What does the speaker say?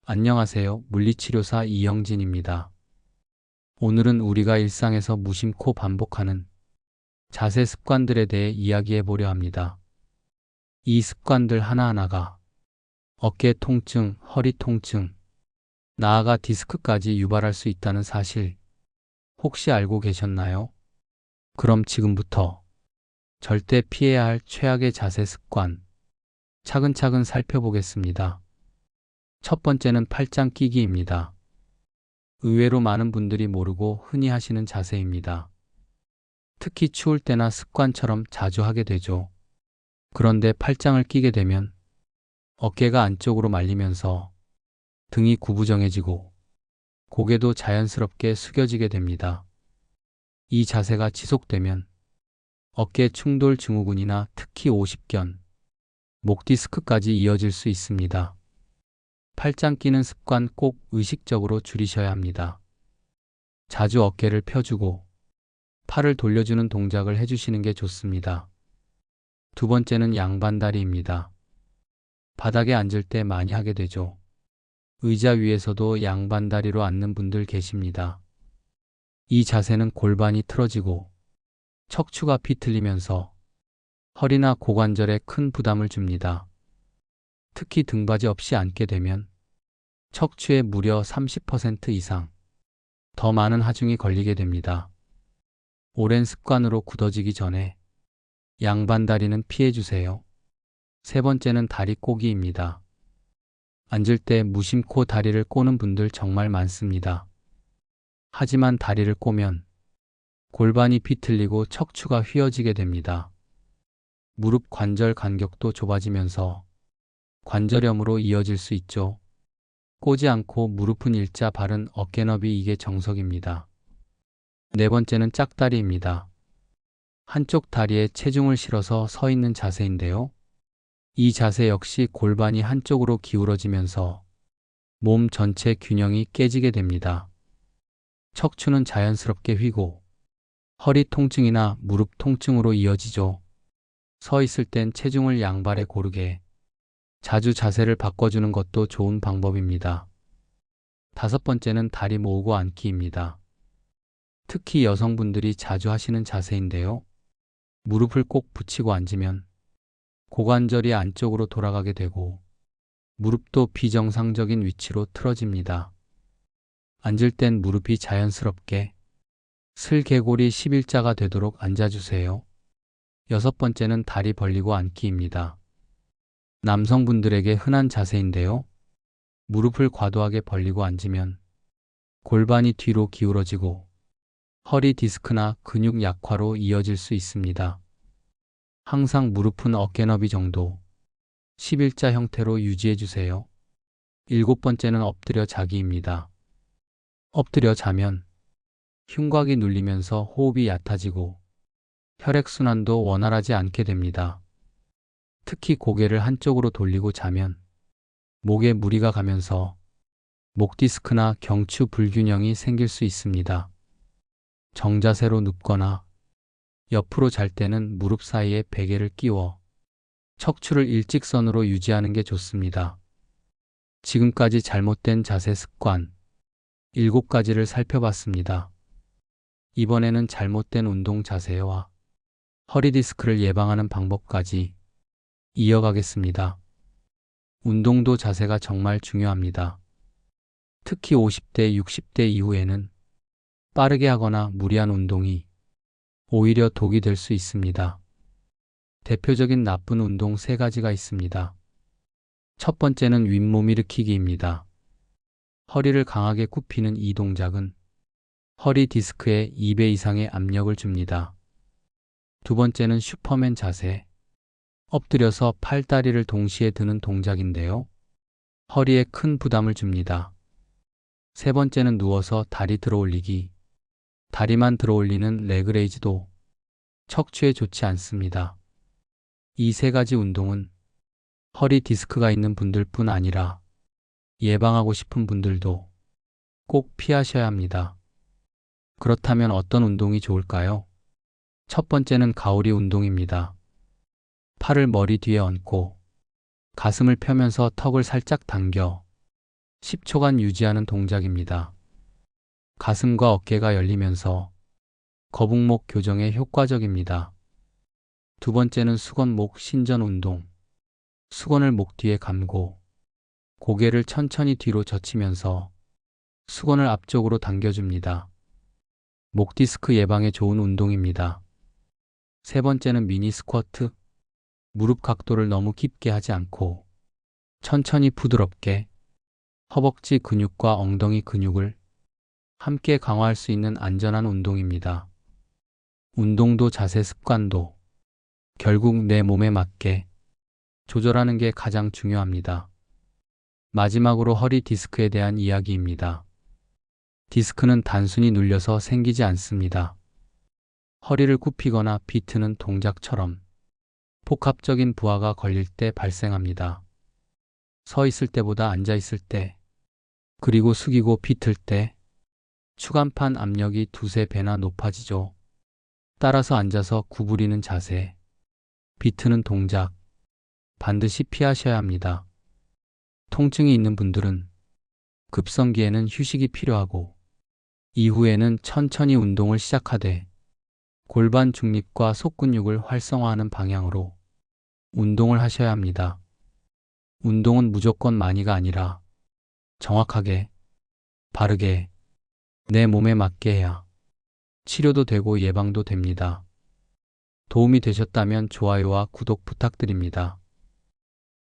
안녕하세요. 물리치료사 이영진입니다. 오늘은 우리가 일상에서 무심코 반복하는 자세 습관들에 대해 이야기해 보려 합니다. 이 습관들 하나하나가 어깨 통증, 허리 통증, 나아가 디스크까지 유발할 수 있다는 사실 혹시 알고 계셨나요? 그럼 지금부터 절대 피해야 할 최악의 자세 습관 차근차근 살펴보겠습니다. 첫 번째는 팔짱 끼기입니다. 의외로 많은 분들이 모르고 흔히 하시는 자세입니다. 특히 추울 때나 습관처럼 자주 하게 되죠. 그런데 팔짱을 끼게 되면 어깨가 안쪽으로 말리면서 등이 구부정해지고 고개도 자연스럽게 숙여지게 됩니다. 이 자세가 지속되면 어깨 충돌 증후군이나 특히 오십견, 목 디스크까지 이어질 수 있습니다. 팔짱 끼는 습관 꼭 의식적으로 줄이셔야 합니다. 자주 어깨를 펴주고 팔을 돌려주는 동작을 해주시는 게 좋습니다. 두 번째는 양반다리입니다. 바닥에 앉을 때 많이 하게 되죠. 의자 위에서도 양반다리로 앉는 분들 계십니다. 이 자세는 골반이 틀어지고 척추가 비틀리면서 허리나 고관절에 큰 부담을 줍니다. 특히 등받이 없이 앉게 되면 척추에 무려 30% 이상 더 많은 하중이 걸리게 됩니다. 오랜 습관으로 굳어지기 전에 양반다리는 피해주세요. 세 번째는 다리 꼬기입니다. 앉을 때 무심코 다리를 꼬는 분들 정말 많습니다. 하지만 다리를 꼬면 골반이 비틀리고 척추가 휘어지게 됩니다. 무릎 관절 간격도 좁아지면서 관절염으로 이어질 수 있죠. 꼬지 않고 무릎은 일자 바른 어깨너비 이게 정석입니다. 네 번째는 짝다리입니다. 한쪽 다리에 체중을 실어서 서 있는 자세인데요. 이 자세 역시 골반이 한쪽으로 기울어지면서 몸 전체 균형이 깨지게 됩니다. 척추는 자연스럽게 휘고 허리 통증이나 무릎 통증으로 이어지죠. 서 있을 땐 체중을 양발에 고르게 자주 자세를 바꿔주는 것도 좋은 방법입니다. 다섯 번째는 다리 모으고 앉기입니다. 특히 여성분들이 자주 하시는 자세인데요. 무릎을 꼭 붙이고 앉으면 고관절이 안쪽으로 돌아가게 되고 무릎도 비정상적인 위치로 틀어집니다. 앉을 땐 무릎이 자연스럽게 슬개골이 11자가 되도록 앉아주세요. 여섯 번째는 다리 벌리고 앉기입니다. 남성분들에게 흔한 자세인데요. 무릎을 과도하게 벌리고 앉으면 골반이 뒤로 기울어지고 허리 디스크나 근육 약화로 이어질 수 있습니다. 항상 무릎은 어깨너비 정도 11자 형태로 유지해 주세요. 일곱 번째는 엎드려 자기입니다. 엎드려 자면 흉곽이 눌리면서 호흡이 얕아지고 혈액순환도 원활하지 않게 됩니다. 특히 고개를 한쪽으로 돌리고 자면 목에 무리가 가면서 목 디스크나 경추 불균형이 생길 수 있습니다. 정자세로 눕거나 옆으로 잘 때는 무릎 사이에 베개를 끼워 척추를 일직선으로 유지하는 게 좋습니다. 지금까지 잘못된 자세 습관 7가지를 살펴봤습니다. 이번에는 잘못된 운동 자세와 허리 디스크를 예방하는 방법까지 이어가겠습니다. 운동도 자세가 정말 중요합니다. 특히 50대, 60대 이후에는 빠르게 하거나 무리한 운동이 오히려 독이 될 수 있습니다. 대표적인 나쁜 운동 3가지가 있습니다. 첫 번째는 윗몸 일으키기입니다. 허리를 강하게 굽히는 이 동작은 허리 디스크에 2배 이상의 압력을 줍니다. 두 번째는 슈퍼맨 자세. 엎드려서 팔다리를 동시에 드는 동작인데요. 허리에 큰 부담을 줍니다. 세 번째는 누워서 다리 들어 올리기. 다리만 들어 올리는 레그레이즈도 척추에 좋지 않습니다. 이 3가지 운동은 허리 디스크가 있는 분들뿐 아니라 예방하고 싶은 분들도 꼭 피하셔야 합니다. 그렇다면 어떤 운동이 좋을까요? 첫 번째는 가오리 운동입니다. 팔을 머리 뒤에 얹고 가슴을 펴면서 턱을 살짝 당겨 10초간 유지하는 동작입니다. 가슴과 어깨가 열리면서 거북목 교정에 효과적입니다. 두 번째는 수건목 신전 운동. 수건을 목 뒤에 감고 고개를 천천히 뒤로 젖히면서 수건을 앞쪽으로 당겨줍니다. 목 디스크 예방에 좋은 운동입니다. 세 번째는 미니 스쿼트. 무릎 각도를 너무 깊게 하지 않고 천천히 부드럽게 허벅지 근육과 엉덩이 근육을 함께 강화할 수 있는 안전한 운동입니다. 운동도 자세 습관도 결국 내 몸에 맞게 조절하는 게 가장 중요합니다. 마지막으로 허리 디스크에 대한 이야기입니다. 디스크는 단순히 눌려서 생기지 않습니다. 허리를 굽히거나 비트는 동작처럼 복합적인 부하가 걸릴 때 발생합니다. 서 있을 때보다 앉아 있을 때, 그리고 숙이고 비틀 때 추간판 압력이 두세 배나 높아지죠. 따라서 앉아서 구부리는 자세, 비트는 동작, 반드시 피하셔야 합니다. 통증이 있는 분들은 급성기에는 휴식이 필요하고 이후에는 천천히 운동을 시작하되 골반 중립과 속근육을 활성화하는 방향으로 운동을 하셔야 합니다. 운동은 무조건 많이가 아니라 정확하게, 바르게, 내 몸에 맞게 해야 치료도 되고 예방도 됩니다. 도움이 되셨다면 좋아요와 구독 부탁드립니다.